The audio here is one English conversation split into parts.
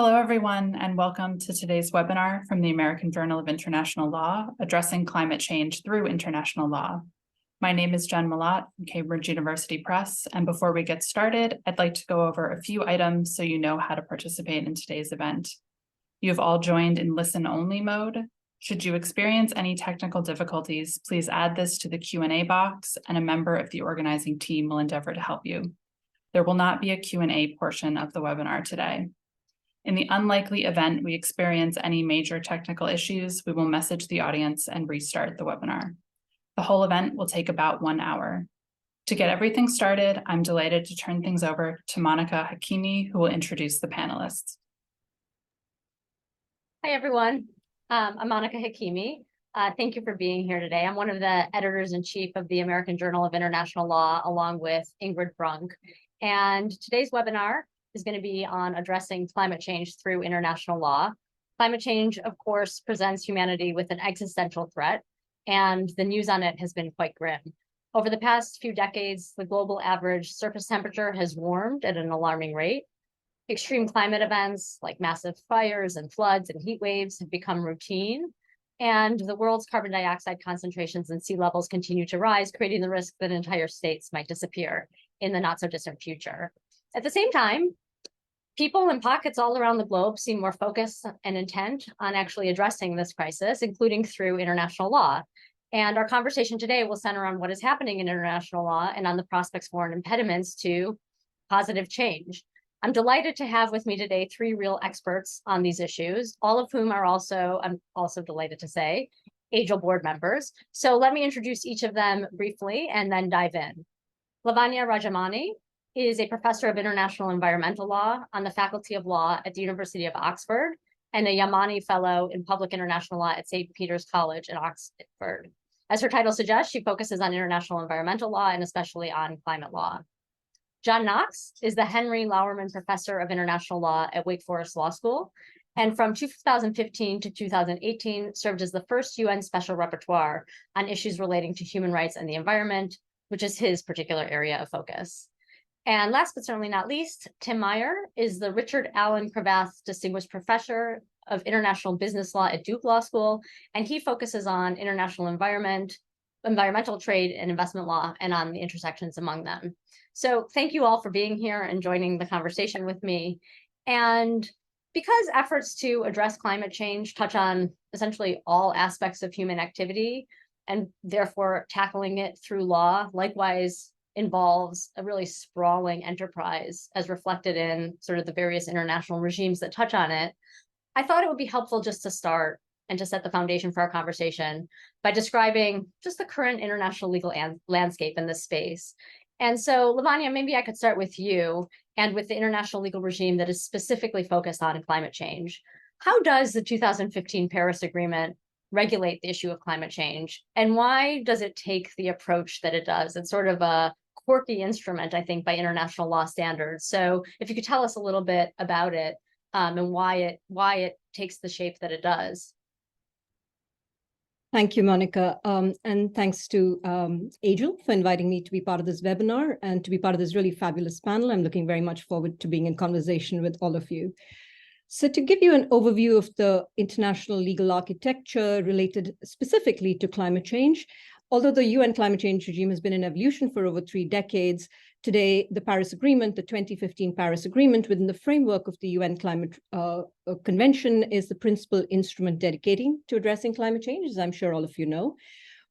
Hello, everyone, and welcome to today's webinar from the American Journal of International Law, Addressing Climate Change Through International Law. My name is Jen Malott from Cambridge University Press, and before we get started, I'd like to go over a few items so you know how to participate in today's event. You have all joined in listen-only mode. Should you experience any technical difficulties, please add this to the Q&A box, and a member of the organizing team will endeavor to help you. There will not be a Q&A portion of the webinar today. In the unlikely event we experience any major technical issues, we will message the audience and restart the webinar. The whole event will take about 1 hour. To get everything started, I'm delighted to turn things over to Monica Hakimi, who will introduce the panelists. Hi, everyone. I'm Monica Hakimi. Thank you for being here today. I'm one of the editors-in-chief of the American Journal of International Law, along with Ingrid Brunk. And today's webinar is going to be on addressing climate change through international law. Climate change, of course, presents humanity with an existential threat, and the news on it has been quite grim. Over the past few decades, the global average surface temperature has warmed at an alarming rate. Extreme climate events like massive fires and floods and heat waves have become routine, and the world's carbon dioxide concentrations and sea levels continue to rise, creating the risk that entire states might disappear in the not-so-distant future. At the same time, people in pockets all around the globe seem more focused and intent on actually addressing this crisis, including through international law. And our conversation today will center on what is happening in international law and on the prospects for and impediments to positive change. I'm delighted to have with me today 3 real experts on these issues, all of whom are also, I'm also delighted to say, AJIL board members. So let me introduce each of them briefly and then dive in. Lavanya Rajamani is a professor of international environmental law on the Faculty of Law at the University of Oxford and a Yamani Fellow in Public International Law at St. Peter's College in Oxford. As her title suggests, she focuses on international environmental law and especially on climate law. John Knox is the Henry Lauerman Professor of International Law at Wake Forest Law School, and from 2015 to 2018 served as the first UN Special Rapporteur on issues relating to human rights and the environment, which is his particular area of focus. And last but certainly not least, Tim Meyer is the Richard Allen Cravath Distinguished Professor of International Business Law at Duke Law School, and he focuses on international environmental trade and investment law and on the intersections among them. So thank you all for being here and joining the conversation with me. And because efforts to address climate change touch on essentially all aspects of human activity, and therefore tackling it through law, likewise involves a really sprawling enterprise as reflected in sort of the various international regimes that touch on it, I thought it would be helpful just to start and to set the foundation for our conversation by describing just the current international legal landscape in this space. And so, Lavanya, maybe I could start with you and with the international legal regime that is specifically focused on climate change. How does the 2015 Paris Agreement regulate the issue of climate change? And why does it take the approach that it does? It's sort of a quirky instrument, I think, by international law standards. So if you could tell us a little bit about it and why it takes the shape that it does. Thank you, Monica. And thanks to AJIL for inviting me to be part of this webinar and to be part of this really fabulous panel. I'm looking very much forward to being in conversation with all of you. So to give you an overview of the international legal architecture related specifically to climate change, although the UN climate change regime has been in evolution for over 3 decades, today the Paris Agreement, the 2015 Paris Agreement, within the framework of the UN Climate Convention, is the principal instrument dedicating to addressing climate change, as I'm sure all of you know.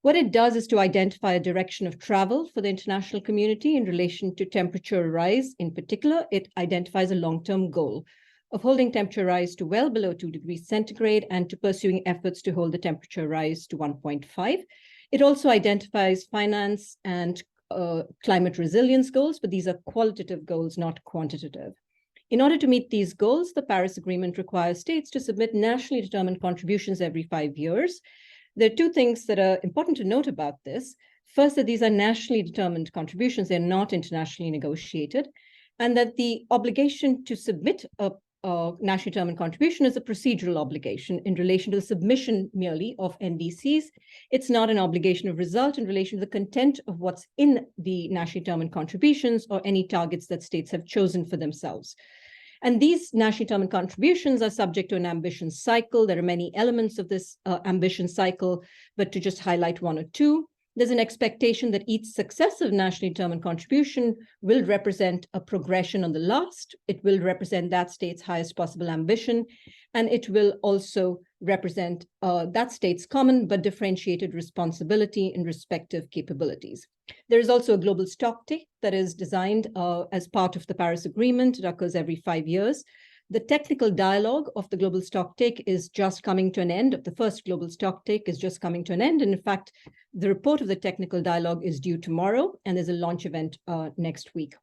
What it does is to identify a direction of travel for the international community in relation to temperature rise. In particular, it identifies a long-term goal of holding temperature rise to well below 2 degrees centigrade and to pursuing efforts to hold the temperature rise to 1.5. It also identifies finance and climate resilience goals, but these are qualitative goals, not quantitative. In order to meet these goals, the Paris Agreement requires states to submit nationally determined contributions every 5 years. There are 2 things that are important to note about this. First, that these are nationally determined contributions, they're not internationally negotiated, and that the obligation to submit a nationally determined contribution is a procedural obligation in relation to the submission merely of NDCs. It's not an obligation of result in relation to the content of what's in the nationally determined contributions or any targets that states have chosen for themselves. And these nationally determined contributions are subject to an ambition cycle. There are many elements of this ambition cycle, but to just highlight one or two, there's an expectation that each successive nationally determined contribution will represent a progression on the last. It will represent that state's highest possible ambition, and it will also represent that state's common but differentiated responsibility in respective capabilities. There is also a global stocktake that is designed as part of the Paris Agreement. It occurs every 5 years. The technical dialogue of the global stocktake is just coming to an end. The first global stocktake is just coming to an end. And in fact, the report of the technical dialogue is due tomorrow, and there's a launch event next week.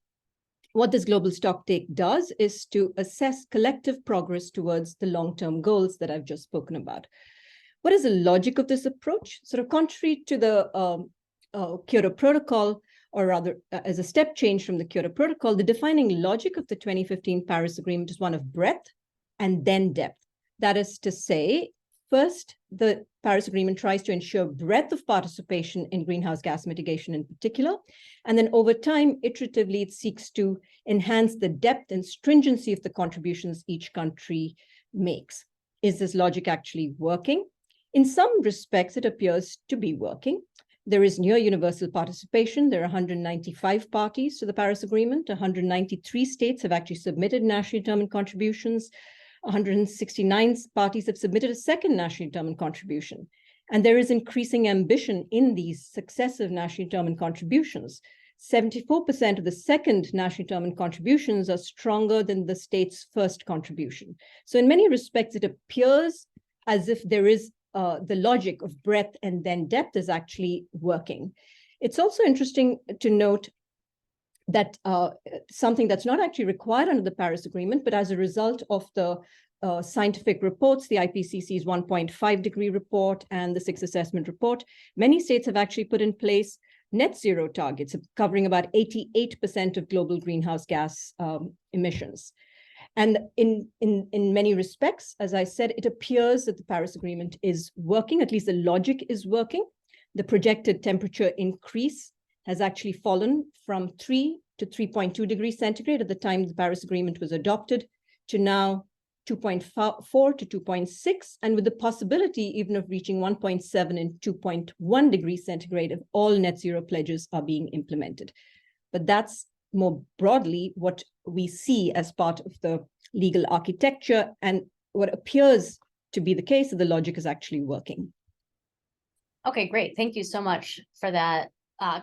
What this global stocktake does is to assess collective progress towards the long-term goals that I've just spoken about. What is the logic of this approach? Sort of contrary to the Kyoto Protocol, or rather as a step change from the Kyoto Protocol, the defining logic of the 2015 Paris Agreement is one of breadth and then depth. That is to say, first, the Paris Agreement tries to ensure breadth of participation in greenhouse gas mitigation in particular, and then over time, iteratively, it seeks to enhance the depth and stringency of the contributions each country makes. Is this logic actually working? In some respects, it appears to be working. There is near universal participation. There are 195 parties to the Paris Agreement. 193 states have actually submitted nationally determined contributions. 169 parties have submitted a second nationally determined contribution. And there is increasing ambition in these successive nationally determined contributions. 74% of the second nationally determined contributions are stronger than the state's first contribution. So in many respects, it appears as if there is the logic of breadth and then depth is actually working. It's also interesting to note that something that's not actually required under the Paris Agreement, but as a result of the scientific reports, the IPCC's 1.5 degree report and the sixth assessment report, many states have actually put in place net zero targets covering about 88% of global greenhouse gas emissions. And in many respects, as I said, it appears that the Paris Agreement is working, at least the logic is working. The projected temperature increase has actually fallen from 3 to 3.2 degrees centigrade at the time the Paris Agreement was adopted to now 2.4 to 2.6, and with the possibility even of reaching 1.7 and 2.1 degrees centigrade if all net zero pledges are being implemented. But that's more broadly what we see as part of the legal architecture, and what appears to be the case that the logic is actually working. Okay, great. Thank you so much for that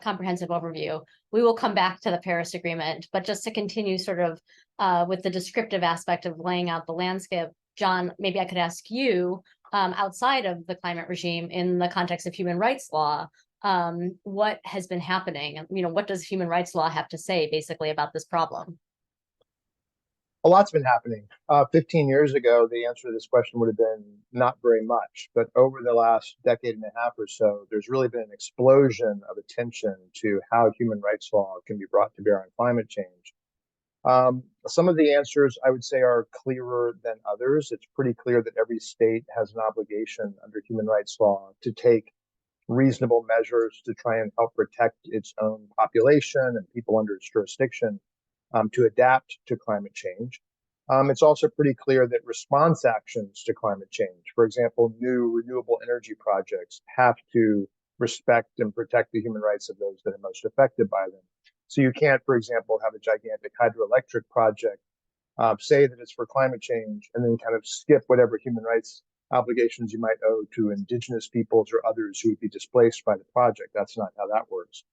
comprehensive overview. We will come back to the Paris Agreement, but just to continue sort of with the descriptive aspect of laying out the landscape, John, maybe I could ask you, outside of the climate regime in the context of human rights law, what has been happening? You know, what does human rights law have to say basically about this problem? A lot's been happening. 15 years ago, the answer to this question would have been not very much. But over the last decade and a half or so, there's really been an explosion of attention to how human rights law can be brought to bear on climate change. Some of the answers I would say are clearer than others. It's pretty clear that every state has an obligation under human rights law to take reasonable measures to try and help protect its own population and people under its jurisdiction to adapt to climate change. It's also pretty clear that response actions to climate change, for example, new renewable energy projects, have to respect and protect the human rights of those that are most affected by them. So you can't, for example, have a gigantic hydroelectric project, say that it's for climate change, and then kind of skip whatever human rights obligations you might owe to indigenous peoples or others who would be displaced by the project. That's not how that works.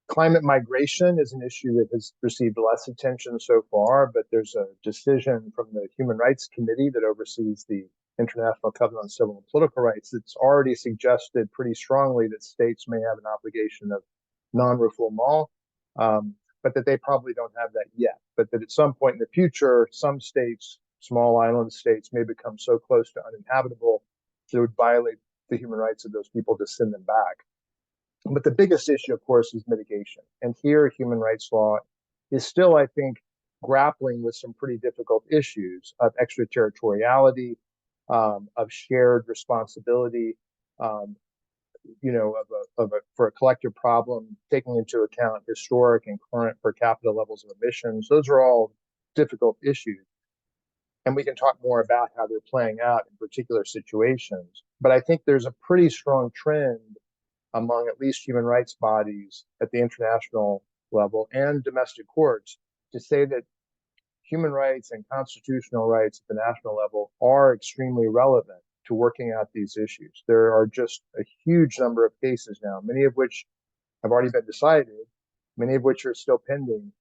Climate migration is an issue that has received less attention so far, but there's a decision from the Human Rights Committee that oversees the International Covenant on Civil and Political Rights that's already suggested pretty strongly that states may have an obligation of non-refoulement, but that they probably don't have that yet. But that at some point in the future, some states, small island states, may become so close to uninhabitable that it would violate the human rights of those people to send them back. But the biggest issue, of course, is mitigation. And here, human rights law is still, I think, grappling with some pretty difficult issues of extraterritoriality, of shared responsibility, for a collective problem, taking into account historic and current per capita levels of emissions. Those are all difficult issues. And we can talk more about how they're playing out in particular situations. But I think there's a pretty strong trend among at least human rights bodies at the international level and domestic courts to say that human rights and constitutional rights at the national level are extremely relevant to working out these issues. There are just a huge number of cases now, many of which have already been decided, many of which are still pending.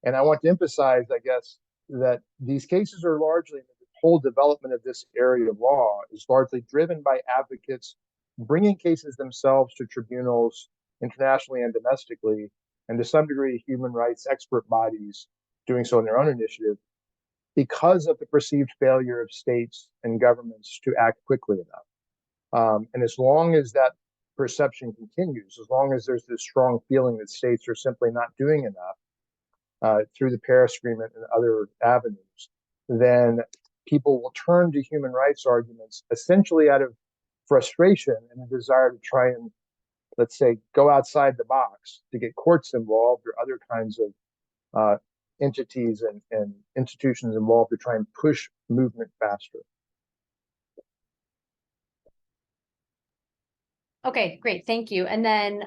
And I want to emphasize, I guess, that these cases are largely, the whole development of this area of law is largely driven by advocates bringing cases themselves to tribunals internationally and domestically, and to some degree, human rights expert bodies doing so on their own initiative because of the perceived failure of states and governments to act quickly enough. And as long as that perception continues, as long as there's this strong feeling that states are simply not doing enough through the Paris Agreement and other avenues, then people will turn to human rights arguments essentially out of frustration and a desire to try and, let's say, go outside the box to get courts involved or other kinds of entities and institutions involved to try and push movement faster. Okay, great, thank you. And then,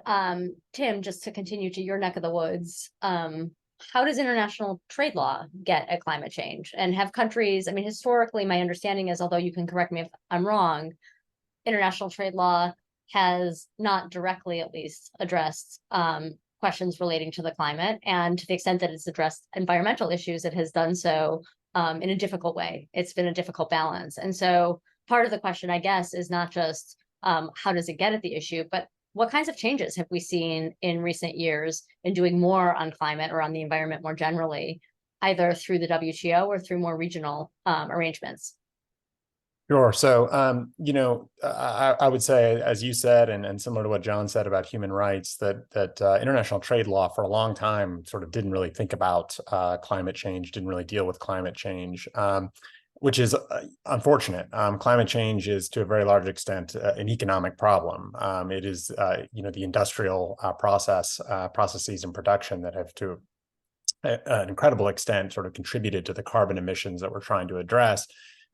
Tim, just to continue to your neck of the woods, how does international trade law get at climate change? And have countries, I mean, historically, my understanding is, although you can correct me if I'm wrong, international trade law has not directly, at least, addressed questions relating to the climate. And to the extent that it's addressed environmental issues, it has done so in a difficult way. It's been a difficult balance. And so part of the question, I guess, is not just how does it get at the issue, but what kinds of changes have we seen in recent years in doing more on climate or on the environment more generally, either through the WTO or through more regional arrangements? Sure. So, I would say, as you said, and similar to what John said about human rights, that international trade law for a long time sort of didn't really think about climate change, didn't really deal with climate change, which is unfortunate. Climate change is, to a very large extent, an economic problem. It is, the industrial processes and production that have, to an incredible extent, sort of contributed to the carbon emissions that we're trying to address.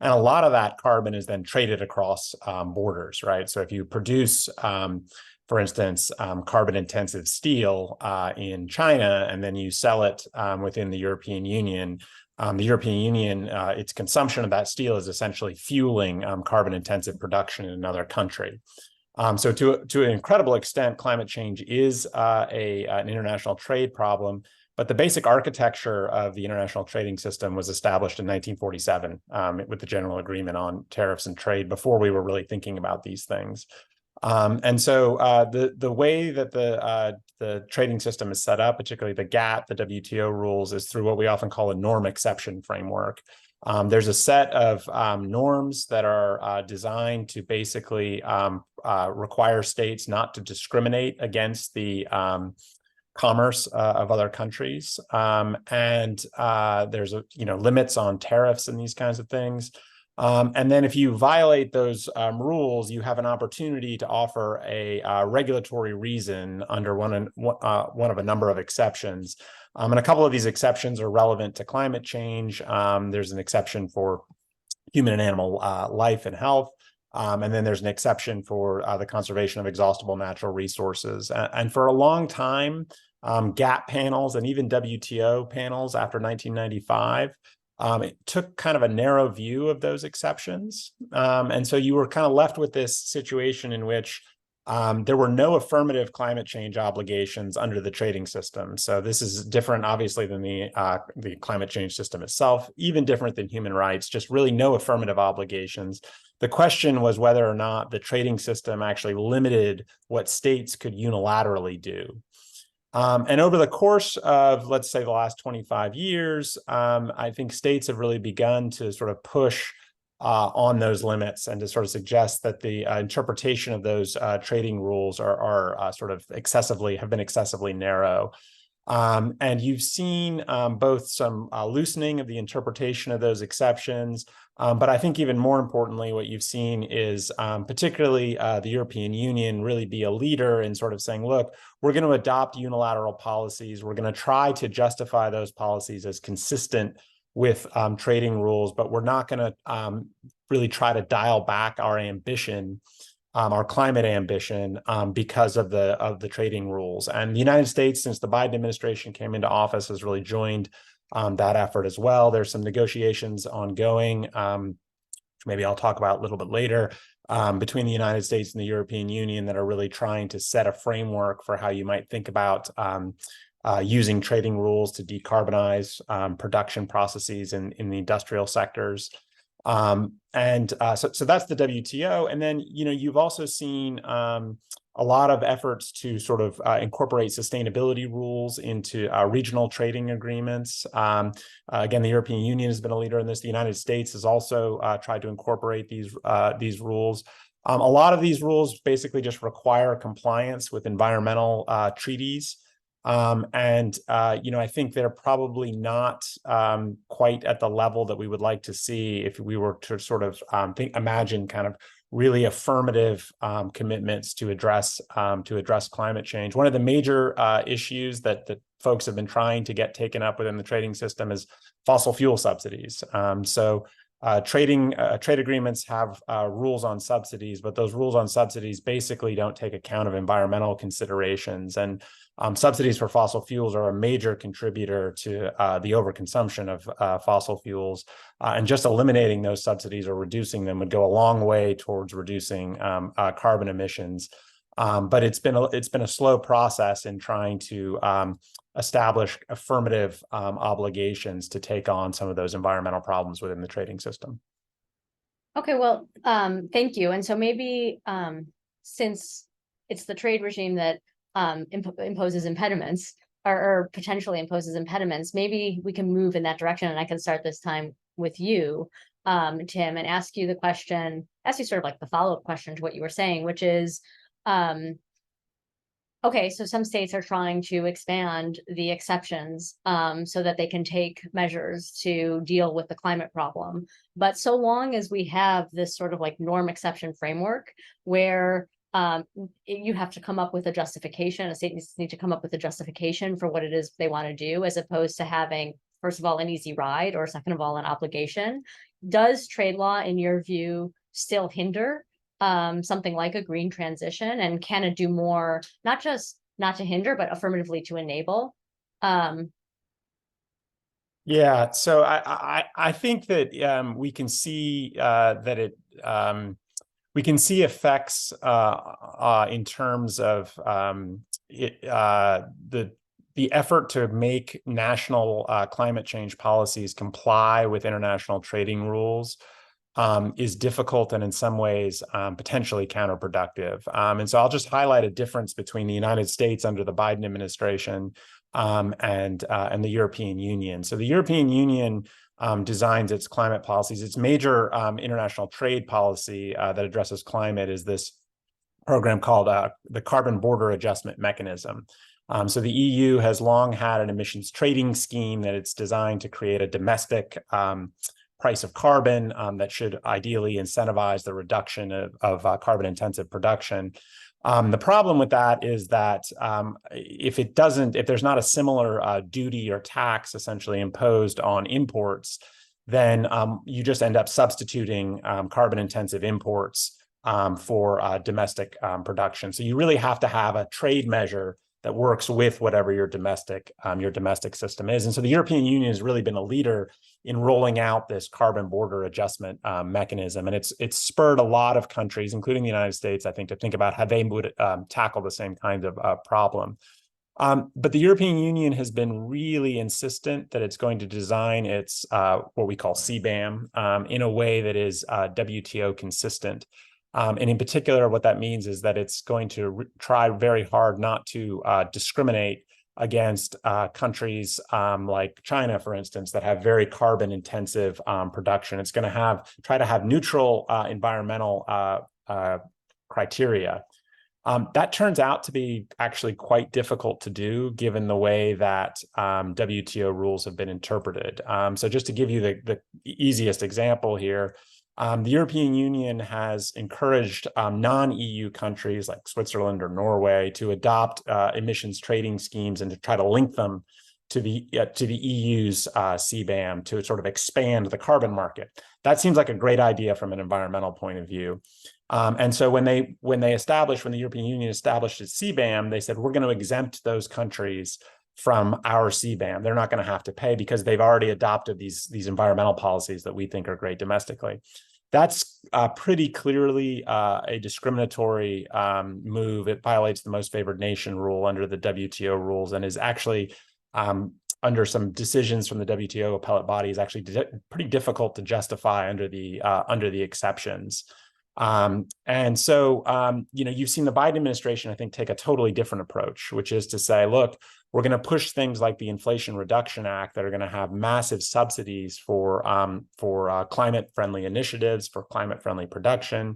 And a lot of that carbon is then traded across borders, right? So if you produce, for instance, carbon-intensive steel in China, and then you sell it within the European Union, its consumption of that steel is essentially fueling carbon-intensive production in another country. So to an incredible extent, climate change is an international trade problem. But the basic architecture of the international trading system was established in 1947 with the General Agreement on Tariffs and Trade, before we were really thinking about these things. And so the way that the trading system is set up, particularly the GATT, the WTO rules, is through what we often call a norm exception framework. There's a set of norms that are designed to basically require states not to discriminate against the commerce of other countries, and there's limits on tariffs and these kinds of things. And then if you violate those rules, you have an opportunity to offer a regulatory reason under one of a number of exceptions. And a couple of these exceptions are relevant to climate change. There's an exception for human and animal life and health. And then there's an exception for the conservation of exhaustible natural resources. And for a long time, GATT panels and even WTO panels after 1995, it took kind of a narrow view of those exceptions. And so you were kind of left with this situation in which there were no affirmative climate change obligations under the trading system. So this is different, obviously, than the climate change system itself, even different than human rights, just really no affirmative obligations. The question was whether or not the trading system actually limited what states could unilaterally do. And over the course of, let's say, the last 25 years, I think states have really begun to sort of push on those limits and to sort of suggest that the interpretation of those trading rules are have been excessively narrow. And you've seen both some loosening of the interpretation of those exceptions, but I think even more importantly, what you've seen is particularly the European Union really be a leader in sort of saying, look, we're going to adopt unilateral policies. We're going to try to justify those policies as consistent with trading rules, but we're not going to really try to dial back our ambition, our climate ambition, because of the trading rules. And the United States, since the Biden administration came into office, has really joined that effort as well. There's some negotiations ongoing, which maybe I'll talk about a little bit later, between the United States and the European Union that are really trying to set a framework for how you might think about using trading rules to decarbonize production processes in the industrial sectors. So that's the WTO. And then, you've also seen a lot of efforts to sort of incorporate sustainability rules into regional trading agreements. Again, the European Union has been a leader in this. The United States has also tried to incorporate these rules. A lot of these rules basically just require compliance with environmental treaties. I think they're probably not quite at the level that we would like to see if we were to sort of imagine kind of really affirmative commitments to address climate change. One of the major issues that folks have been trying to get taken up within the trading system is fossil fuel subsidies. Trade agreements have rules on subsidies, but those rules on subsidies basically don't take account of environmental considerations. And subsidies for fossil fuels are a major contributor to the overconsumption of fossil fuels. And just eliminating those subsidies or reducing them would go a long way towards reducing carbon emissions. But it's been a slow process in trying to establish affirmative obligations to take on some of those environmental problems within the trading system. Okay, well, thank you. And so maybe since it's the trade regime that imposes impediments or potentially imposes impediments, maybe we can move in that direction. And I can start this time with you, Tim, and ask you sort of like the follow-up question to what you were saying, which is, okay, so some states are trying to expand the exceptions so that they can take measures to deal with the climate problem. But so long as we have this sort of like norm exception framework where you have to come up with a justification, a state needs to come up with a justification for what it is they want to do, as opposed to having, first of all, an easy ride, or second of all, an obligation. Does trade law, in your view, still hinder something like a green transition, and can it do more, not just not to hinder, but affirmatively to enable? Yeah, so I think that we can see that we can see effects in terms of the effort to make national climate change policies comply with international trading rules is difficult and in some ways potentially counterproductive. And so I'll just highlight a difference between the United States under the Biden administration and the European Union. So the European Union designs its climate policies. Its major international trade policy that addresses climate is this program called the Carbon Border Adjustment Mechanism. So the EU has long had an emissions trading scheme that it's designed to create a domestic price of carbon that should ideally incentivize the reduction of carbon-intensive production. The problem with that is that if there's not a similar duty or tax essentially imposed on imports, then you just end up substituting carbon-intensive imports for domestic production. So you really have to have a trade measure that works with whatever your domestic system is. And so the European Union has really been a leader in rolling out this carbon border adjustment mechanism. And it's spurred a lot of countries, including the United States, I think, to think about how they would tackle the same kind of problem. But the European Union has been really insistent that it's going to design its what we call CBAM in a way that is WTO consistent. And in particular, what that means is that it's going to try very hard not to discriminate against countries like China, for instance, that have very carbon intensive production. It's going to try to have neutral environmental criteria. That turns out to be actually quite difficult to do, given the way that WTO rules have been interpreted. So just to give you the easiest example here, the European Union has encouraged non-EU countries like Switzerland or Norway to adopt emissions trading schemes and to try to link them to the EU's CBAM to sort of expand the carbon market. That seems like a great idea from an environmental point of view. And so when the European Union established its CBAM, they said, we're going to exempt those countries from our CBAM. They're not going to have to pay because they've already adopted these environmental policies that we think are great domestically. That's pretty clearly a discriminatory move. It violates the most favored nation rule under the WTO rules, and is actually under some decisions from the WTO appellate body, is actually pretty difficult to justify under the exceptions. And so, you've seen the Biden administration, I think, take a totally different approach, which is to say, look, we're going to push things like the Inflation Reduction Act that are going to have massive subsidies for climate-friendly initiatives, for climate-friendly production.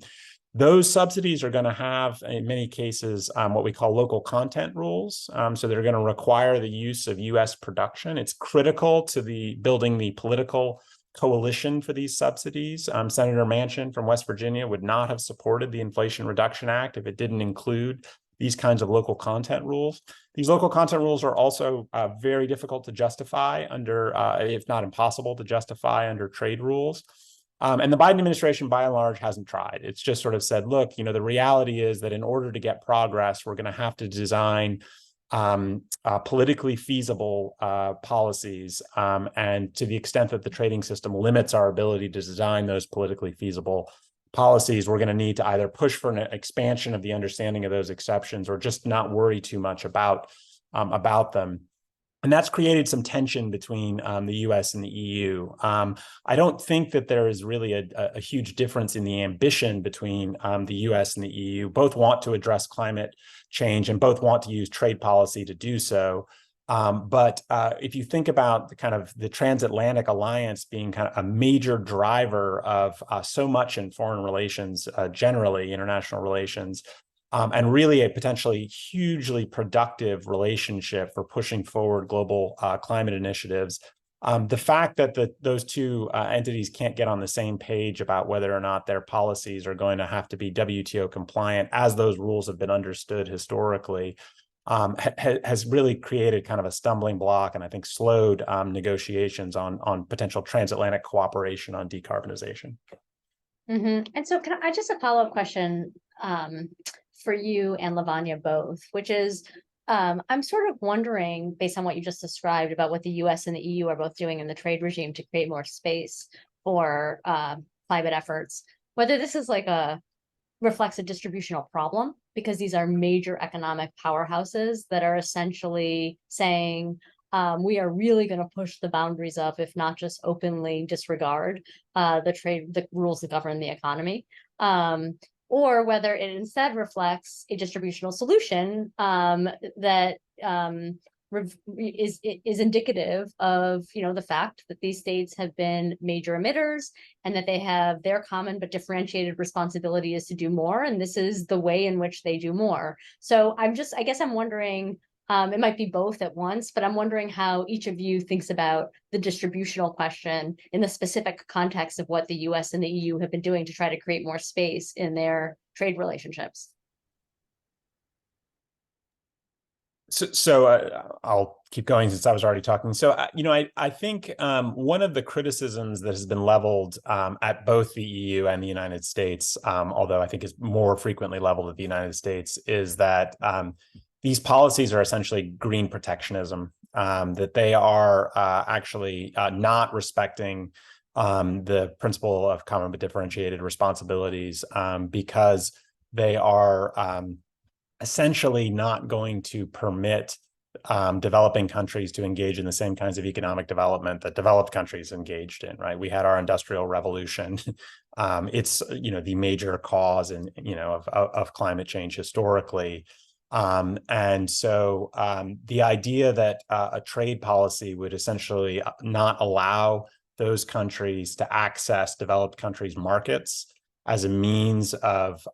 Those subsidies are going to have, in many cases, what we call local content rules. So they're going to require the use of U.S. production. It's critical to building the political coalition for these subsidies. Senator Manchin from West Virginia would not have supported the Inflation Reduction Act if it didn't include these kinds of local content rules. These local content rules are also very difficult to justify under, if not impossible to justify under trade rules. And the Biden administration, by and large, hasn't tried. It's just sort of said, look, the reality is that in order to get progress, we're going to have to design politically feasible policies. And to the extent that the trading system limits our ability to design those politically feasible policies, we're going to need to either push for an expansion of the understanding of those exceptions or just not worry too much about them. And that's created some tension between the US and the EU. I don't think that there is really a huge difference in the ambition between the US and the EU. Both want to address climate change and both want to use trade policy to do so. But if you think about the transatlantic alliance being kind of a major driver of so much in foreign relations, generally international relations, and really a potentially hugely productive relationship for pushing forward global climate initiatives. The fact that those two entities can't get on the same page about whether or not their policies are going to have to be WTO compliant, as those rules have been understood historically, has really created kind of a stumbling block, and I think slowed negotiations on potential transatlantic cooperation on decarbonization. Mm-hmm. And so can I just a follow-up question for you and Lavanya both, which is, I'm sort of wondering, based on what you just described about what the US and the EU are both doing in the trade regime to create more space for climate efforts, whether this is reflects a distributional problem, because these are major economic powerhouses that are essentially saying, we are really going to push the boundaries of, if not just openly disregard the rules that govern the economy. Or whether it instead reflects a distributional solution that is indicative of the fact that these states have been major emitters and that they have their common but differentiated responsibility is to do more, and this is the way in which they do more. So I guess I'm wondering, it might be both at once, but I'm wondering how each of you thinks about the distributional question in the specific context of what the US and the EU have been doing to try to create more space in their trade relationships. So I'll keep going since I was already talking. So, I think one of the criticisms that has been leveled at both the EU and the United States, although I think is more frequently leveled at the United States, is that these policies are essentially green protectionism, that they are actually not respecting the principle of common but differentiated responsibilities, because they are essentially not going to permit developing countries to engage in the same kinds of economic development that developed countries engaged in, right? We had our Industrial Revolution. It's, the major cause of climate change historically. And so the idea that a trade policy would essentially not allow those countries to access developed countries' markets as a means of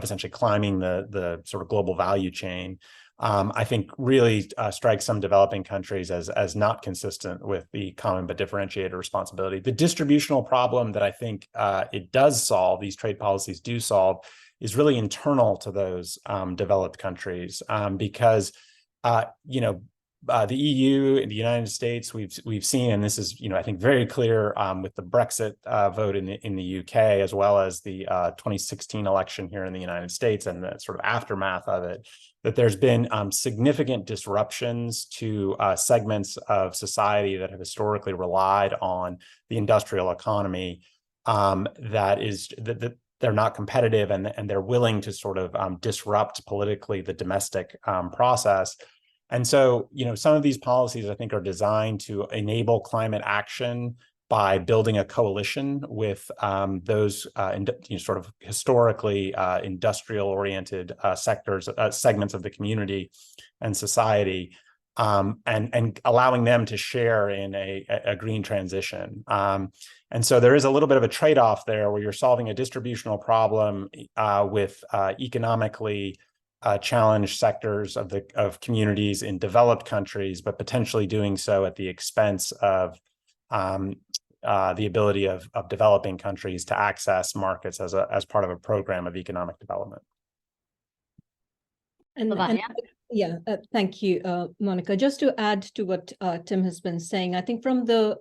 essentially climbing the sort of global value chain, I think really strikes some developing countries as not consistent with the common but differentiated responsibility. The distributional problem that I think it does solve, these trade policies do solve, is really internal to those developed countries, because the EU and the United States, we've seen, and this is, I think very clear with the Brexit vote in the UK, as well as the 2016 election here in the United States and the sort of aftermath of it, that there's been significant disruptions to segments of society that have historically relied on the industrial economy, that they're not competitive, and they're willing to sort of disrupt politically the domestic process. And so, some of these policies, I think, are designed to enable climate action by building a coalition with those sort of historically industrial-oriented segments of the community and society, and allowing them to share in a green transition. And so there is a little bit of a trade-off there, where you're solving a distributional problem with economically challenged sectors of communities in developed countries, but potentially doing so at the expense of the ability of developing countries to access markets as part of a program of economic development. Thank you, Monica. Just to add to what Tim has been saying, I think from the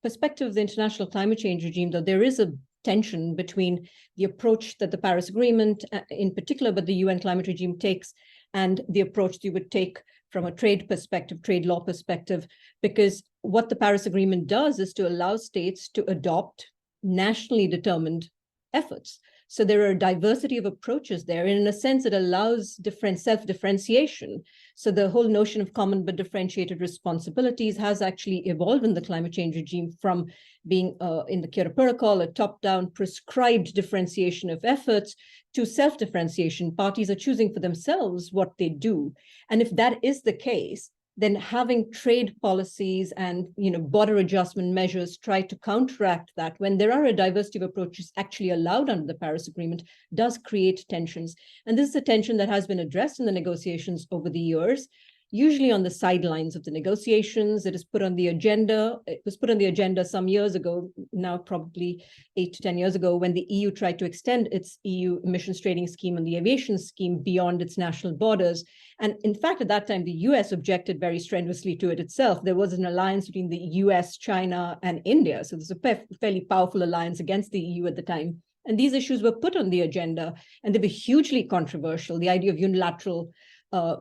perspective of the international climate change regime, though, there is a tension between the approach that the Paris Agreement in particular, but the UN climate regime takes, and the approach you would take from a trade perspective, trade law perspective, because what the Paris Agreement does is to allow states to adopt nationally determined efforts. So there are a diversity of approaches there. And in a sense, it allows different self-differentiation. So the whole notion of common but differentiated responsibilities has actually evolved in the climate change regime from being in the Kyoto Protocol, a top-down prescribed differentiation of efforts, to self-differentiation. Parties are choosing for themselves what they do. And if that is the case, then having trade policies and border adjustment measures try to counteract that, when there are a diversity of approaches actually allowed under the Paris Agreement, does create tensions. And this is a tension that has been addressed in the negotiations over the years, usually on the sidelines of the negotiations. It is put on the agenda. It was put on the agenda some years ago, now probably 8 to 10 years ago, when the EU tried to extend its EU emissions trading scheme and the aviation scheme beyond its national borders. And in fact, at that time, the US objected very strenuously to it itself. There was an alliance between the US, China, and India. So there's a fairly powerful alliance against the EU at the time. And these issues were put on the agenda, and they were hugely controversial, the idea of unilateral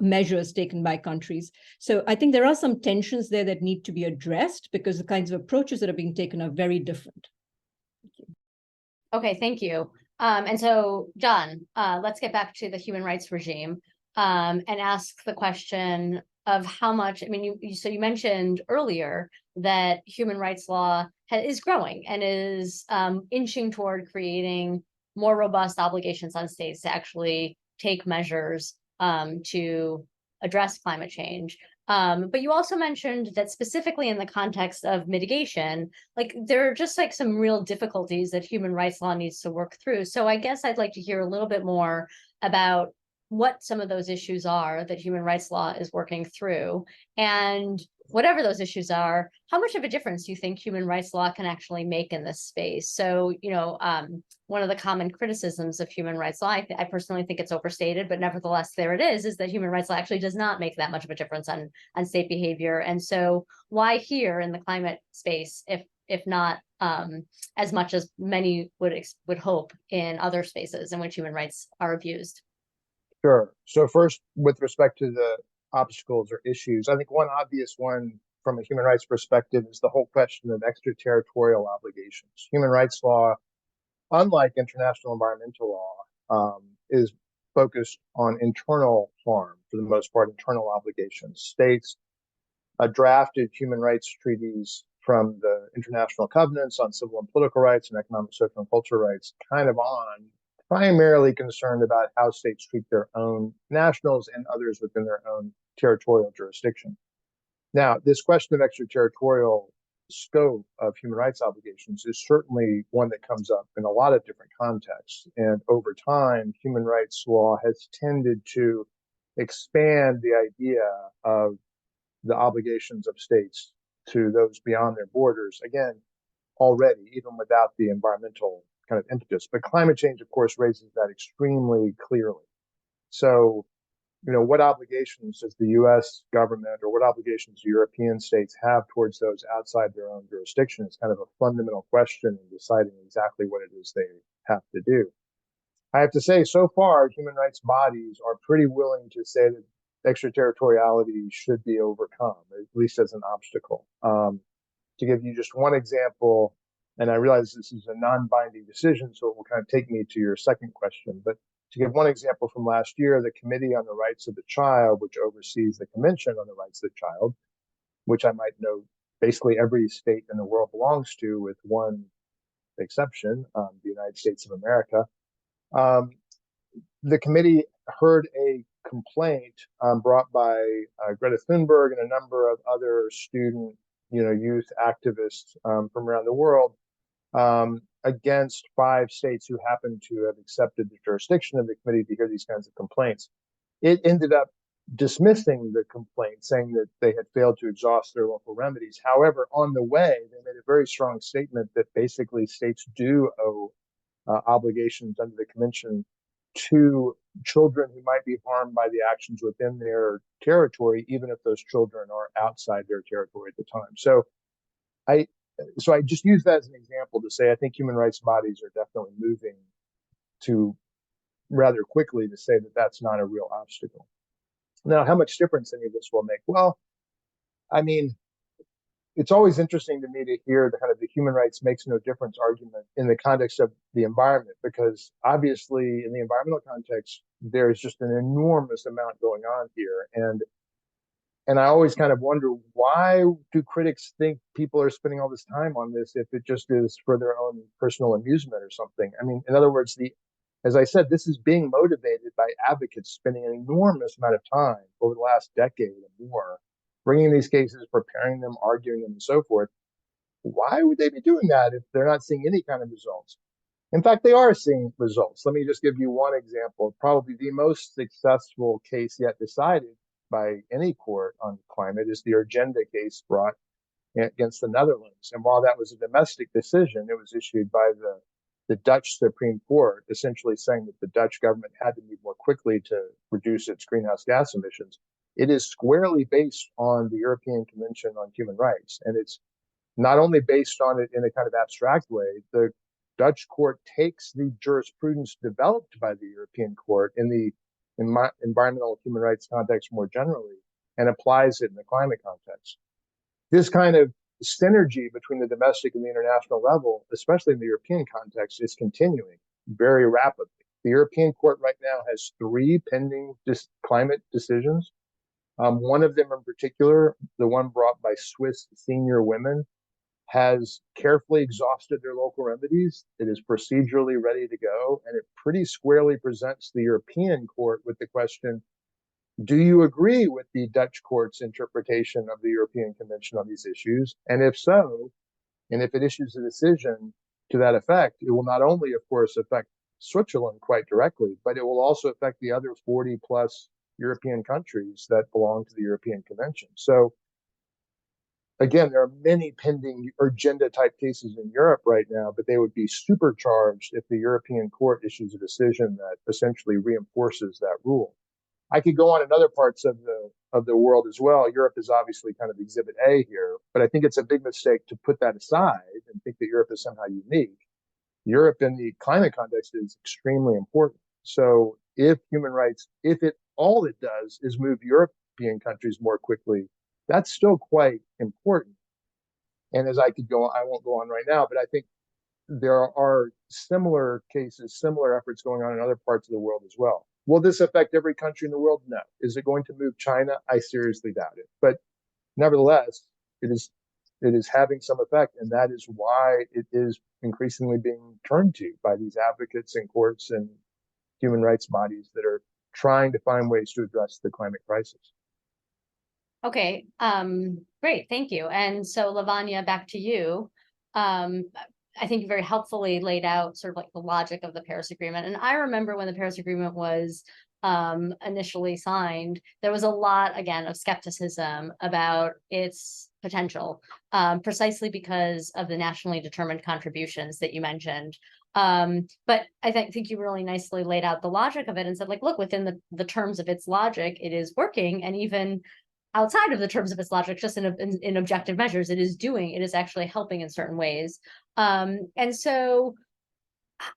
measures taken by countries. So I think there are some tensions there that need to be addressed, because the kinds of approaches that are being taken are very different. Thank you. Okay, thank you. And so, John, let's get back to the human rights regime and ask the question of how much, you mentioned earlier that human rights law is growing and is inching toward creating more robust obligations on states to actually take measures to address climate change. But you also mentioned that specifically in the context of mitigation, there are just some real difficulties that human rights law needs to work through. So I guess I'd like to hear a little bit more about what some of those issues are that human rights law is working through. And whatever those issues are, how much of a difference do you think human rights law can actually make in this space? So, one of the common criticisms of human rights law, I personally think it's overstated, but nevertheless, there it is that human rights law actually does not make that much of a difference on state behavior. And so why here in the climate space, if not as much as many would hope in other spaces in which human rights are abused? Sure. So first, with respect to the obstacles or issues, I think one obvious one from a human rights perspective is the whole question of extraterritorial obligations. Human rights law, unlike international environmental law, is focused on internal harm, for the most part, internal obligations. States drafted human rights treaties from the international covenants on civil and political rights and economic, social, and cultural rights, primarily concerned about how states treat their own nationals and others within their own territorial jurisdiction. Now, this question of extraterritorial scope of human rights obligations is certainly one that comes up in a lot of different contexts. And over time, human rights law has tended to expand the idea of the obligations of states to those beyond their borders, again, already, even without the environmental kind of impetus. But climate change, of course, raises that extremely clearly. So what obligations does the US government or what obligations do European states have towards those outside their own jurisdiction? It's kind of a fundamental question in deciding exactly what it is they have to do. I have to say, so far, human rights bodies are pretty willing to say that extraterritoriality should be overcome, at least as an obstacle. To give you just one example, and I realize this is a non-binding decision, so it will kind of take me to your second question, but to give one example from last year, the Committee on the Rights of the Child, which oversees the Convention on the Rights of the Child, which I might note basically every state in the world belongs to, with one exception, the United States of America. The committee heard a complaint brought by Greta Thunberg and a number of other student, youth activists from around the world against 5 states who happen to have accepted the jurisdiction of the committee to hear these kinds of complaints. It ended up dismissing the complaint, saying that they had failed to exhaust their local remedies. However, on the way, they made a very strong statement that basically states do owe obligations under the convention to children who might be harmed by the actions within their territory, even if those children are outside their territory at the time. So I just use that as an example to say I think human rights bodies are definitely moving to rather quickly to say that that's not a real obstacle. Now, how much difference any of this will make? Well, I mean, it's always interesting to me to hear the kind of the human rights makes no difference argument in the context of the environment, because obviously in the environmental context, there's just an enormous amount going on here. And I always kind of wonder, why do critics think people are spending all this time on this if it just is for their own personal amusement or something? I mean, in other words, as I said, this is being motivated by advocates spending an enormous amount of time over the last decade or more, bringing these cases, preparing them, arguing them, and so forth. Why would they be doing that if they're not seeing any kind of results? In fact, they are seeing results. Let me just give you one example. Probably the most successful case yet decided by any court on climate is the Urgenda case brought against the Netherlands. And while that was a domestic decision, it was issued by the Dutch Supreme Court, essentially saying that the Dutch government had to move more quickly to reduce its greenhouse gas emissions. It is squarely based on the European Convention on Human Rights. And it's not only based on it in a kind of abstract way, the Dutch court takes the jurisprudence developed by the European court in the environmental human rights context more generally and applies it in the climate context. This kind of synergy between the domestic and the international level, especially in the European context, is continuing very rapidly. The European court right now has 3 pending climate decisions. One of them in particular, the one brought by Swiss senior women, has carefully exhausted their local remedies. It is procedurally ready to go, and it pretty squarely presents the European court with the question, do you agree with the Dutch court's interpretation of the European Convention on these issues? And if so, and if it issues a decision to that effect, it will not only, of course, affect Switzerland quite directly, but it will also affect the other 40 plus European countries that belong to the European Convention. So again, there are many pending Urgenda type cases in Europe right now, but they would be supercharged if the European court issues a decision that essentially reinforces that rule. I could go on in other parts of the world as well. Europe is obviously kind of exhibit A here, but I think it's a big mistake to put that aside and think that Europe is somehow unique. Europe in the climate context is extremely important. So if human rights, all it does is move European countries more quickly, that's still quite important. And as I could go, I won't go on right now, but I think there are similar cases, similar efforts going on in other parts of the world as well. Will this affect every country in the world? No. Is it going to move China? I seriously doubt it. But nevertheless, it is having some effect, and that is why it is increasingly being turned to by these advocates and courts and human rights bodies that are trying to find ways to address the climate crisis. Okay, great, thank you. And so Lavanya, back to you. I think you very helpfully laid out sort of like the logic of the Paris Agreement. And I remember when the Paris Agreement was initially signed, there was a lot, again, of skepticism about its potential, precisely because of the nationally determined contributions that you mentioned. But I think you really nicely laid out the logic of it and said, like, look, within the terms of its logic, it is working. And even outside of the terms of its logic, just in objective measures, it is actually helping in certain ways. And so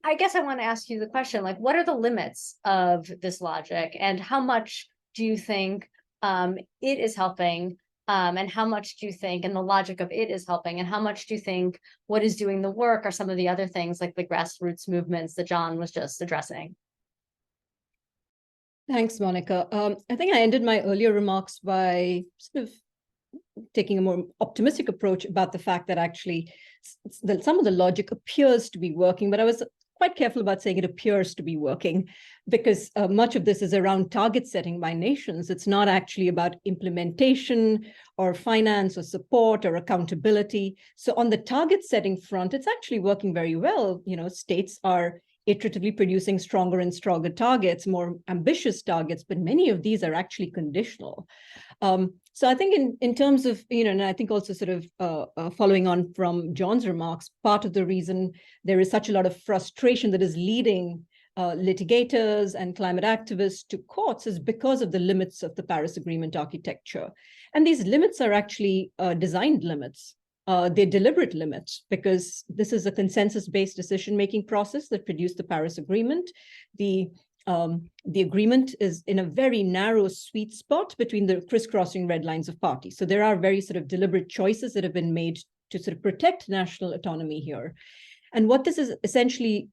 I guess I want to ask you the question, like, what are the limits of this logic, and how much do you think it is helping? And how much do you think, and the logic of it is helping, and how much do you think what is doing the work are some of the other things like the grassroots movements that John was just addressing? Thanks, Monica. I think I ended my earlier remarks by sort of taking a more optimistic approach about the fact that actually some of the logic appears to be working, but I was quite careful about saying it appears to be working, because much of this is around target setting by nations. It's not actually about implementation or finance or support or accountability. So on the target setting front, it's actually working very well. States are iteratively producing stronger and stronger targets, more ambitious targets, but many of these are actually conditional. So I think in terms of, and I think also sort of following on from John's remarks, part of the reason there is such a lot of frustration that is leading litigators and climate activists to courts is because of the limits of the Paris Agreement architecture. And these limits are actually designed limits. They're deliberate limits, because this is a consensus-based decision-making process that produced the Paris Agreement. The agreement is in a very narrow sweet spot between the crisscrossing red lines of parties. So there are very sort of deliberate choices that have been made to sort of protect national autonomy here. And what this is essentially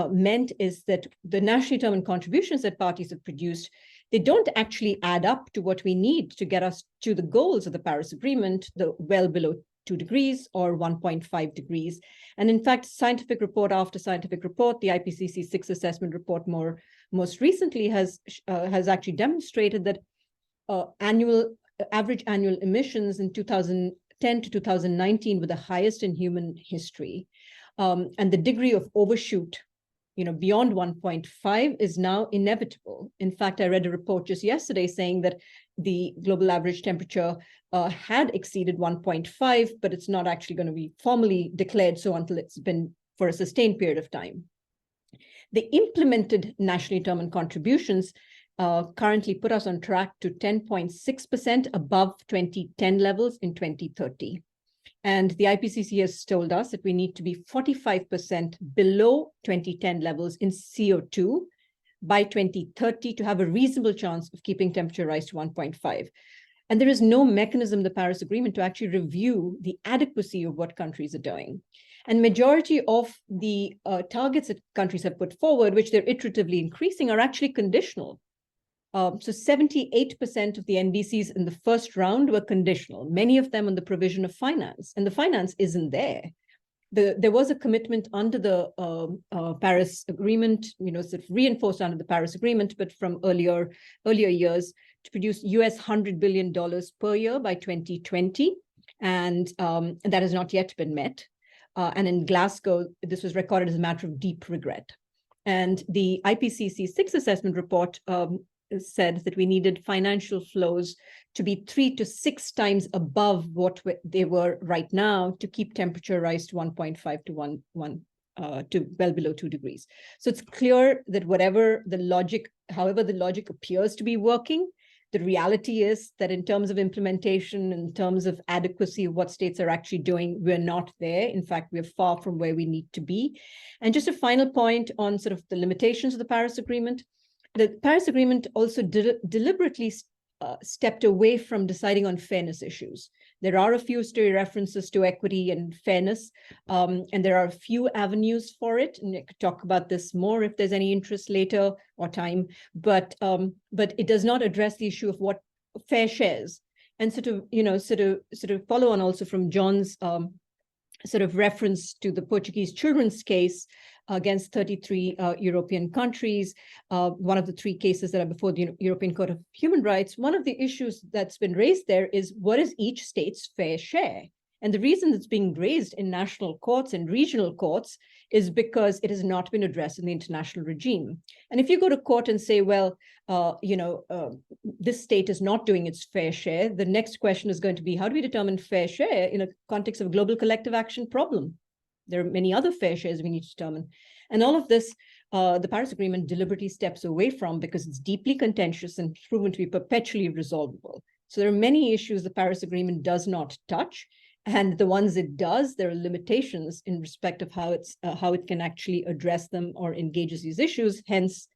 meant is that the nationally determined contributions that parties have produced, they don't actually add up to what we need to get us to the goals of the Paris Agreement, the well below 2 degrees or 1.5 degrees. And in fact, scientific report after scientific report, the IPCC 6th assessment report most recently has actually demonstrated that average annual emissions in 2010 to 2019 were the highest in human history. And the degree of overshoot beyond 1.5 is now inevitable. In fact, I read a report just yesterday saying that the global average temperature had exceeded 1.5, but it's not actually going to be formally declared so until it's been for a sustained period of time. The implemented nationally determined contributions currently put us on track to 10.6% above 2010 levels in 2030. And the IPCC has told us that we need to be 45% below 2010 levels in CO2 by 2030 to have a reasonable chance of keeping temperature rise to 1.5. And there is no mechanism in the Paris Agreement to actually review the adequacy of what countries are doing. And majority of the targets that countries have put forward, which they're iteratively increasing, are actually conditional. So 78% of the NDCs in the first round were conditional, many of them on the provision of finance, and the finance isn't there. There was a commitment under the Paris Agreement, sort of reinforced under the Paris Agreement, but from earlier years, to produce $100 billion per year by 2020, and that has not yet been met. And in Glasgow, this was recorded as a matter of deep regret. And the IPCC 6th assessment report said that we needed financial flows to be 3 to 6 times above what they were right now to keep temperature rise to 1.5 to 1 to well below 2 degrees. So it's clear that however the logic appears to be working, the reality is that in terms of implementation, in terms of adequacy of what states are actually doing, we're not there. In fact, we're far from where we need to be. And just a final point on sort of the limitations of the Paris Agreement. The Paris Agreement also deliberately stepped away from deciding on fairness issues. There are a few stray references to equity and fairness, and there are a few avenues for it. And I could talk about this more if there's any interest later or time. But it does not address the issue of what fair shares. And sort of follow on also from John's sort of reference to the Portuguese children's case against 33 European countries, one of the 3 cases that are before the European Court of Human Rights. One of the issues that's been raised there is what is each state's fair share? And the reason it's being raised in national courts and regional courts is because it has not been addressed in the international regime. And if you go to court and say, well, this state is not doing its fair share, the next question is going to be, how do we determine fair share in a context of a global collective action problem? There are many other fair shares we need to determine. And all of this, the Paris Agreement deliberately steps away from because it's deeply contentious and proven to be perpetually resolvable. So there are many issues the Paris Agreement does not touch. And the ones it does, there are limitations in respect of how it can actually address them or engages these issues, hence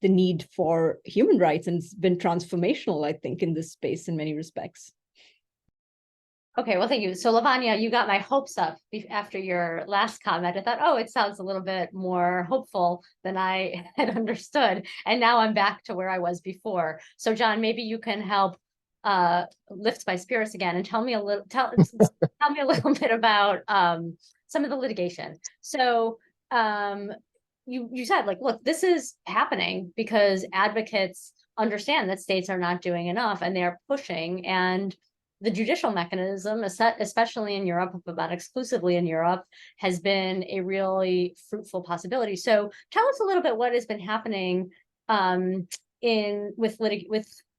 the need for human rights. And it's been transformational, I think, in this space in many respects. Okay, well, thank you. So Lavanya, you got my hopes up after your last comment. I thought, oh, it sounds a little bit more hopeful than I had understood. And now I'm back to where I was before. So John, maybe you can help lift my spirits again and tell me a little tell me a little bit about some of the litigation. So you said, like, look, this is happening because advocates understand that states are not doing enough and they're pushing, and the judicial mechanism, especially in Europe, but not exclusively in Europe, has been a really fruitful possibility. So tell us a little bit what has been happening with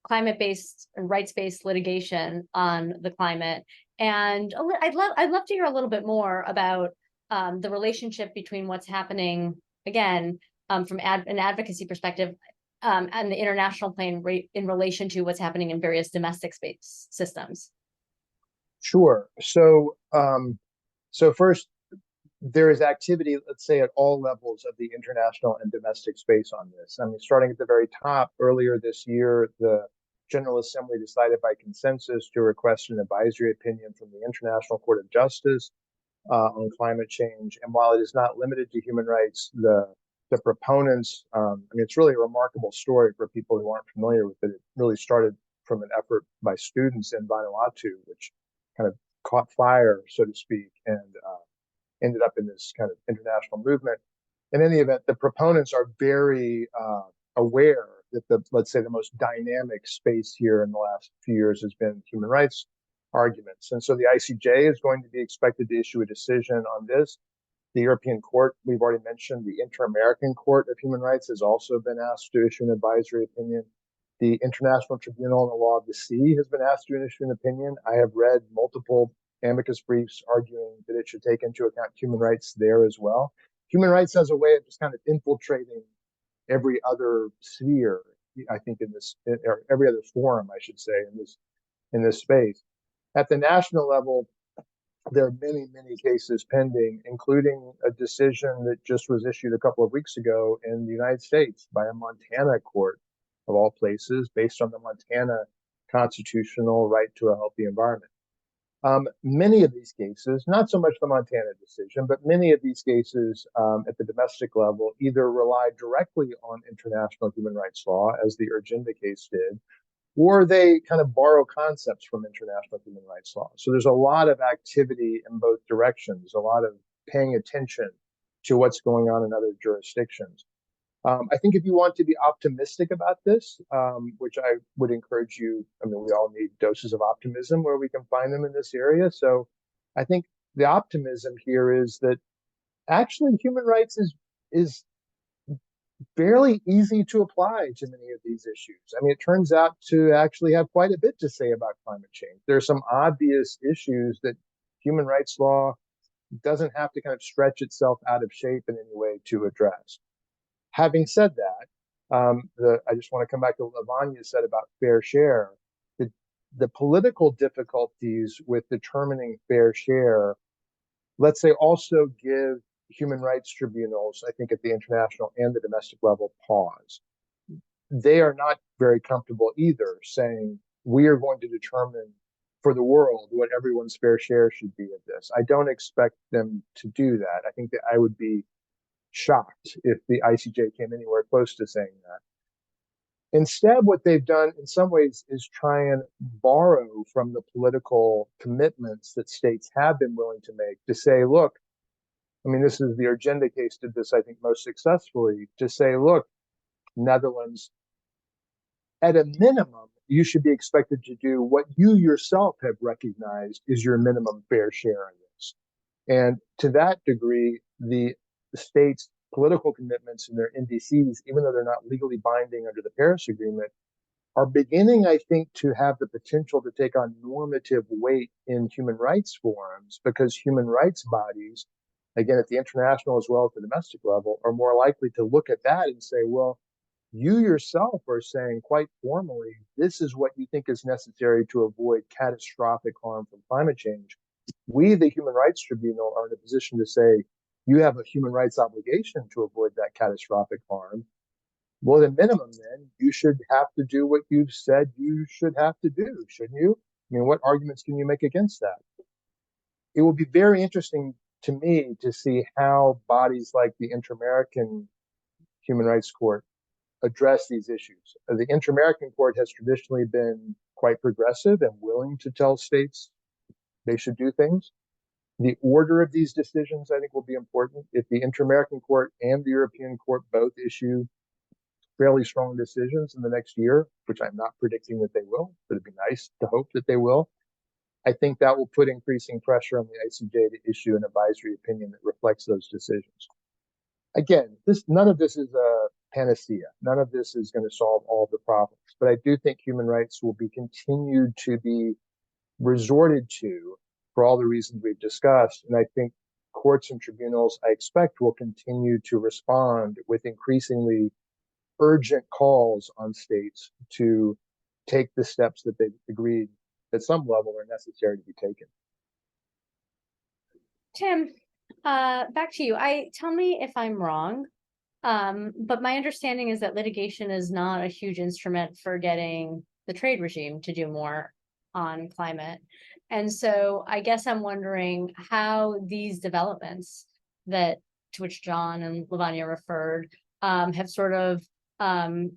climate-based and rights-based litigation on the climate. And I'd love to hear a little bit more about the relationship between what's happening, again, from an advocacy perspective, and the international plane in relation to what's happening in various domestic space systems. Sure. So, so first, there is activity, let's say, at all levels of the international and domestic space on this. I mean, starting at the very top, earlier this year, the General Assembly decided by consensus to request an advisory opinion from the International Court of Justice on climate change. And while it is not limited to human rights, the proponents, I mean, it's really a remarkable story for people who aren't familiar with it. It really started from an effort by students in Vanuatu, which kind of caught fire, so to speak, and ended up in this kind of international movement. In any event, the proponents are very aware that let's say, the most dynamic space here in the last few years has been human rights arguments. And so the ICJ is going to be expected to issue a decision on this. The European Court, we've already mentioned, the Inter-American Court of Human Rights has also been asked to issue an advisory opinion. The International Tribunal on the Law of the Sea has been asked to issue an opinion. I have read multiple amicus briefs arguing that it should take into account human rights there as well. Human rights has a way of just kind of infiltrating every other sphere, I think, in this, or every other forum, I should say, in this space. At the national level, there are many, many cases pending, including a decision that just was issued a couple of weeks ago in the United States by a Montana court, of all places, based on the Montana constitutional right to a healthy environment. Many of these cases, not so much the Montana decision, but many of these cases at the domestic level either rely directly on international human rights law, as the Urgenda case did, or they kind of borrow concepts from international human rights law. So there's a lot of activity in both directions, a lot of paying attention to what's going on in other jurisdictions. I think if you want to be optimistic about this, which I would encourage you, I mean, we all need doses of optimism where we can find them in this area. So I think the optimism here is that actually human rights is fairly easy to apply to many of these issues. I mean, it turns out to actually have quite a bit to say about climate change. There are some obvious issues that human rights law doesn't have to kind of stretch itself out of shape in any way to address. Having said that, I just want to come back to what Lavanya said about fair share. The political difficulties with determining fair share, let's say, also give human rights tribunals, I think at the international and the domestic level, pause. They are not very comfortable either saying, we are going to determine for the world what everyone's fair share should be of this. I don't expect them to do that. I think that I would be shocked if the ICJ came anywhere close to saying that. Instead, what they've done in some ways is try and borrow from the political commitments that states have been willing to make to say, look, I mean, this is the Urgenda case did this, I think, most successfully, to say, look, Netherlands, at a minimum, you should be expected to do what you yourself have recognized is your minimum fair share in this. And to that degree, the states' political commitments and their NDCs, even though they're not legally binding under the Paris Agreement, are beginning, I think, to have the potential to take on normative weight in human rights forums, because human rights bodies, again, at the international as well as the domestic level, are more likely to look at that and say, well, you yourself are saying quite formally, this is what you think is necessary to avoid catastrophic harm from climate change. We, the Human Rights Tribunal, are in a position to say, you have a human rights obligation to avoid that catastrophic harm. Well, at minimum, then, you should have to do what you've said you should have to do, shouldn't you? I mean, what arguments can you make against that? It will be very interesting to me to see how bodies like the Inter-American Human Rights Court address these issues. The Inter-American Court has traditionally been quite progressive and willing to tell states they should do things. The order of these decisions, I think, will be important. If the Inter-American Court and the European Court both issue fairly strong decisions in the next year, which I'm not predicting that they will, but it'd be nice to hope that they will, I think that will put increasing pressure on the ICJ to issue an advisory opinion that reflects those decisions. Again, none of this is a panacea. None of this is going to solve all the problems, but I do think human rights will be continued to be resorted to for all the reasons we've discussed. And I think courts and tribunals, I expect, will continue to respond with increasingly urgent calls on states to take the steps that they've agreed at some level are necessary to be taken. Tim, back to you. Tell me if I'm wrong, but my understanding is that litigation is not a huge instrument for getting the trade regime to do more on climate. And so I guess I'm wondering how these developments to which John and Lavanya referred have sort of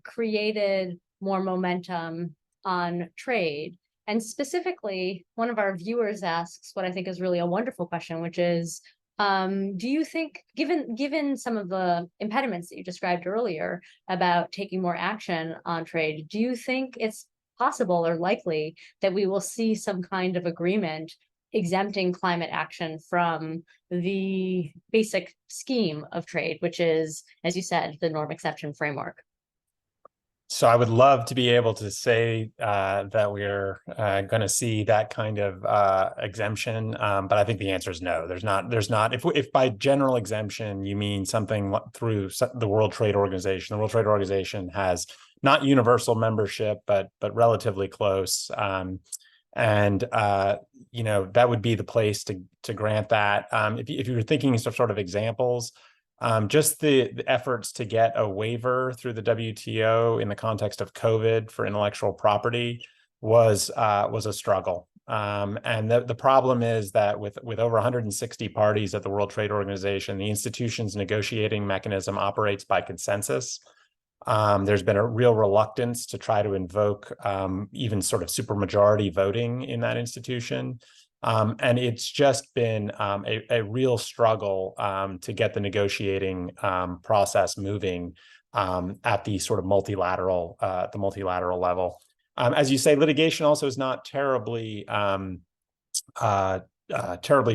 created more momentum on trade. And specifically, one of our viewers asks what I think is really a wonderful question, which is, do you think, given some of the impediments that you described earlier about taking more action on trade, do you think it's possible or likely that we will see some kind of agreement exempting climate action from the basic scheme of trade, which is, as you said, the norm exception framework? So I would love to be able to say that we're going to see that kind of exemption, but I think the answer is no. There's not. If by general exemption you mean something through the World Trade Organization, the World Trade Organization has not universal membership, but relatively close, and that would be the place to grant that. If you were thinking sort of examples. Just the efforts to get a waiver through the WTO in the context of COVID for intellectual property was a struggle. And the problem is that with over 160 parties at the World Trade Organization, the institution's negotiating mechanism operates by consensus. There's been a real reluctance to try to invoke even sort of supermajority voting in that institution. And it's just been a real struggle to get the negotiating process moving at the sort of multilateral level. As you say, litigation also is not terribly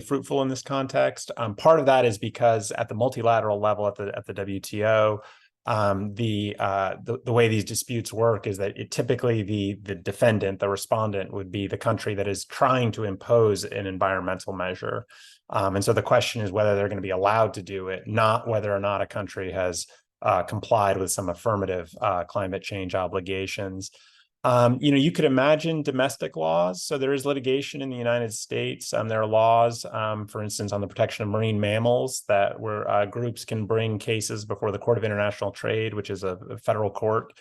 fruitful in this context. Part of that is because at the multilateral level at the WTO, the way these disputes work is that typically the defendant, the respondent, would be the country that is trying to impose an environmental measure. And so the question is whether they're going to be allowed to do it, not whether or not a country has complied with some affirmative climate change obligations. You could imagine domestic laws. So there is litigation in the United States. There are laws, for instance, on the protection of marine mammals where groups can bring cases before the Court of International Trade, which is a federal court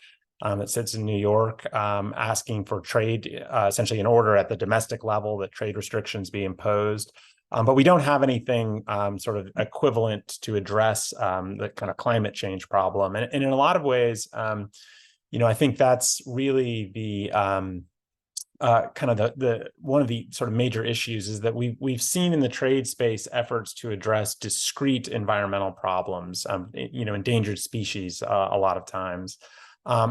that sits in New York, asking for trade, essentially an order at the domestic level that trade restrictions be imposed. But we don't have anything sort of equivalent to address the kind of climate change problem. And in a lot of ways, I think that's really the kind of the one of the sort of major issues is that we've seen in the trade space efforts to address discrete environmental problems, endangered species a lot of times.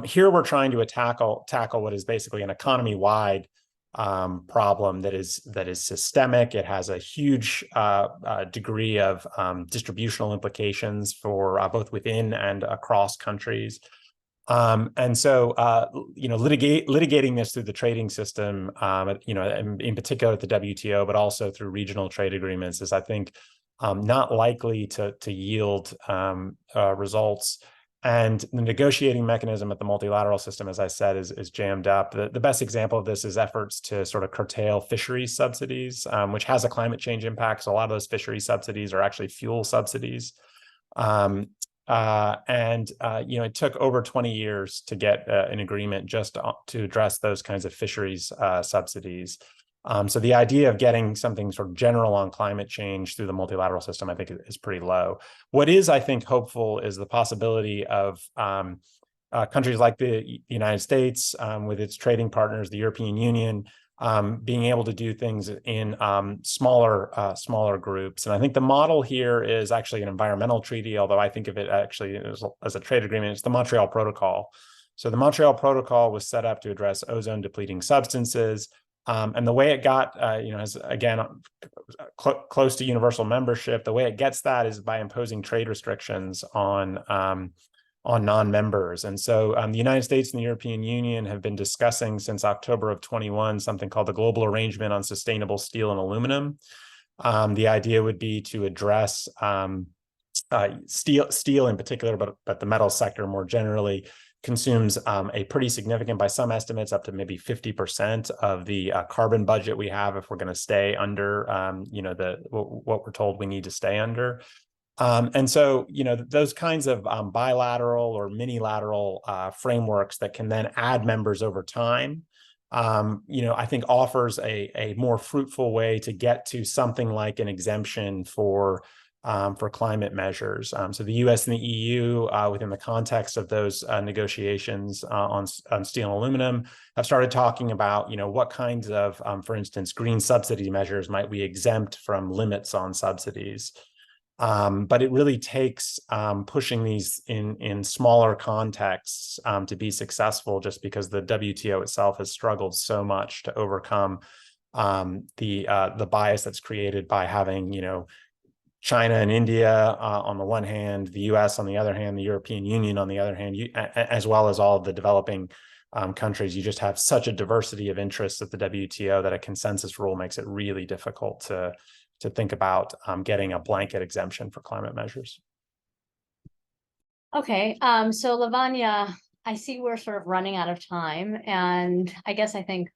Here we're trying to tackle what is basically an economy-wide problem that is systemic. It has a huge degree of distributional implications for both within and across countries. And so, litigating this through the trading system, in particular at the WTO, but also through regional trade agreements is, I think, not likely to yield results. And the negotiating mechanism at the multilateral system, as I said, is jammed up. The best example of this is efforts to sort of curtail fisheries subsidies, which has a climate change impact. So a lot of those fisheries subsidies are actually fuel subsidies. You know, it took over 20 years to get an agreement just to address those kinds of fisheries subsidies. So the idea of getting something sort of general on climate change through the multilateral system, I think, is pretty low. What is, I think, hopeful is the possibility of countries like the United States, with its trading partners, the European Union, being able to do things in smaller groups. And I think the model here is actually an environmental treaty, although I think of it actually as a trade agreement. It's the Montreal Protocol. So the Montreal Protocol was set up to address ozone depleting substances. And the way it got, you know, has, again, close to universal membership. The way it gets that is by imposing trade restrictions on non-members. And so the United States and the European Union have been discussing since October of 21 something called the Global Arrangement on Sustainable Steel and Aluminum. The idea would be to address steel in particular, but the metal sector more generally, consumes a pretty significant, by some estimates, up to maybe 50% of the carbon budget we have if we're going to stay under, you know, what we're told we need to stay under. And so, you know, those kinds of bilateral or minilateral frameworks that can then add members over time, you know, I think offers a more fruitful way to get to something like an exemption for climate measures. So the US and the EU, within the context of those negotiations on steel and aluminum, have started talking about, you know, what kinds of, for instance, green subsidy measures might we exempt from limits on subsidies. But it really takes pushing these in smaller contexts to be successful, just because the WTO itself has struggled so much to overcome the bias that's created by having, you know, China and India on the one hand, the US on the other hand, the European Union on the other hand, as well as all of the developing countries. You just have such a diversity of interests at the WTO that a consensus rule makes it really difficult to think about getting a blanket exemption for climate measures. Okay, so Lavanya, I see we're sort of running out of time, and I guess I think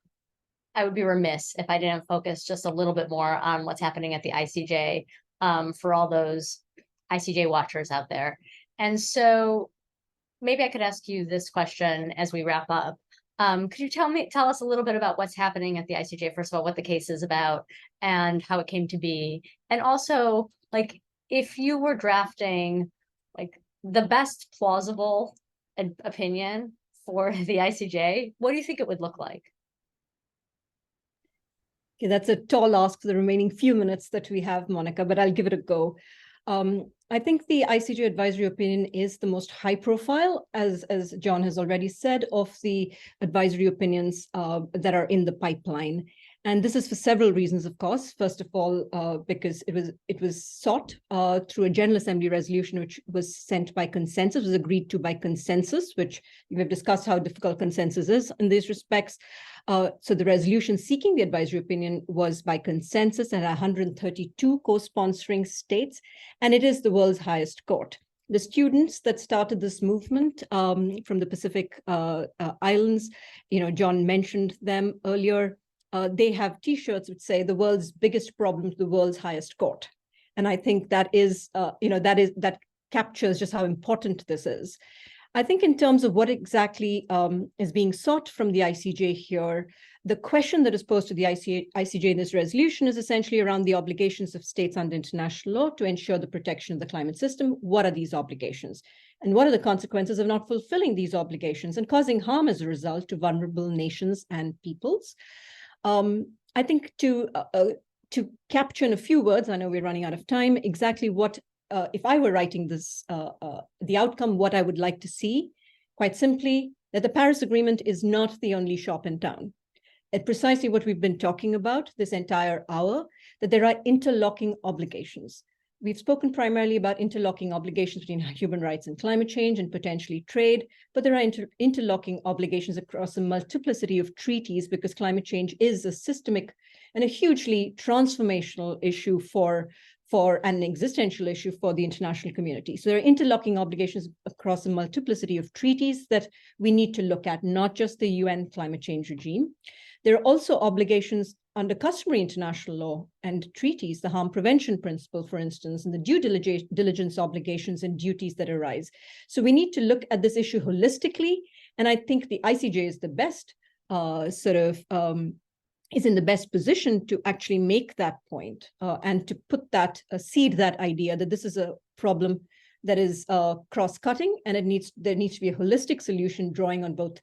I would be remiss if I didn't focus just a little bit more on what's happening at the ICJ, for all those ICJ watchers out there. And so maybe I could ask you this question as we wrap up. Could you tell us a little bit about what's happening at the ICJ? First of all, what the case is about and how it came to be. And also, like, if you were drafting like the best plausible opinion for the ICJ, what do you think it would look like? Okay, that's a tall ask for the remaining few minutes that we have, Monica, but I'll give it a go. I think the ICJ advisory opinion is the most high profile, as John has already said, of the advisory opinions that are in the pipeline. And this is for several reasons, of course. First of all, because it was sought through a General Assembly resolution, which was sent by consensus, was agreed to by consensus, which we've discussed how difficult consensus is in these respects. So the resolution seeking the advisory opinion was by consensus and 132 co-sponsoring states, and it is the world's highest court. The students that started this movement from the Pacific Islands, you know, John mentioned them earlier. They have T-shirts which say the world's biggest problem to the world's highest court. And I think that is, that captures just how important this is. I think in terms of what exactly is being sought from the ICJ here, the question that is posed to the ICJ in this resolution is essentially around the obligations of states under international law to ensure the protection of the climate system. What are these obligations? And what are the consequences of not fulfilling these obligations and causing harm as a result to vulnerable nations and peoples? I think to capture in a few words, I know we're running out of time, exactly what, if I were writing this, the outcome, what I would like to see, quite simply, that the Paris Agreement is not the only shop in town. At precisely what we've been talking about this entire hour, that there are interlocking obligations. We've spoken primarily about interlocking obligations between human rights and climate change and potentially trade, but there are interlocking obligations across a multiplicity of treaties because climate change is a systemic and a hugely transformational issue for for an existential issue for the international community. So there are interlocking obligations across a multiplicity of treaties that we need to look at, not just the UN climate change regime. There are also obligations under customary international law and treaties, the harm prevention principle, for instance, and the due diligence obligations and duties that arise. So we need to look at this issue holistically. And I think the ICJ is the best is in the best position to actually make that point and to put that, seed that idea that this is a problem that is cross-cutting, and there needs to be a holistic solution drawing on both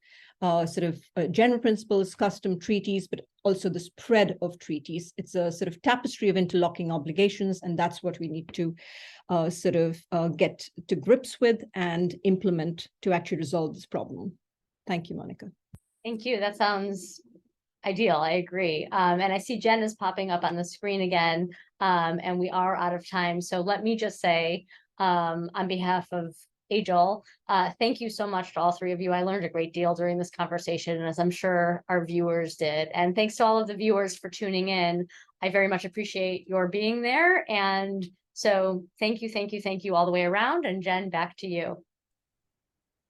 general principles, custom treaties, but also the spread of treaties. It's a sort of tapestry of interlocking obligations, and that's what we need to get to grips with and implement to actually resolve this problem. Thank you, Monica. Thank you. That sounds ideal. I agree. And I see Jen is popping up on the screen again, and we are out of time. So let me just say, on behalf of AJIL, thank you so much to all three of you. I learned a great deal during this conversation, as I'm sure our viewers did. And thanks to all of the viewers for tuning in. I very much appreciate your being there. And so thank you all the way around. And Jen, back to you.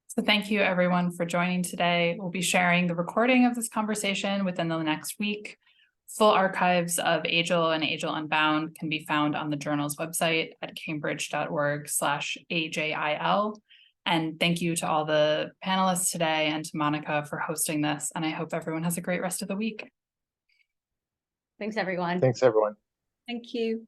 So thank you everyone for joining today. We'll be sharing the recording of this conversation within the next week. Full archives of AJIL and AJIL Unbound can be found on the journal's website at cambridge.org/AJIL. And thank you to all the panelists today and to Monica for hosting this. And I hope everyone has a great rest of the week. Thanks, everyone. Thanks, everyone. Thank you.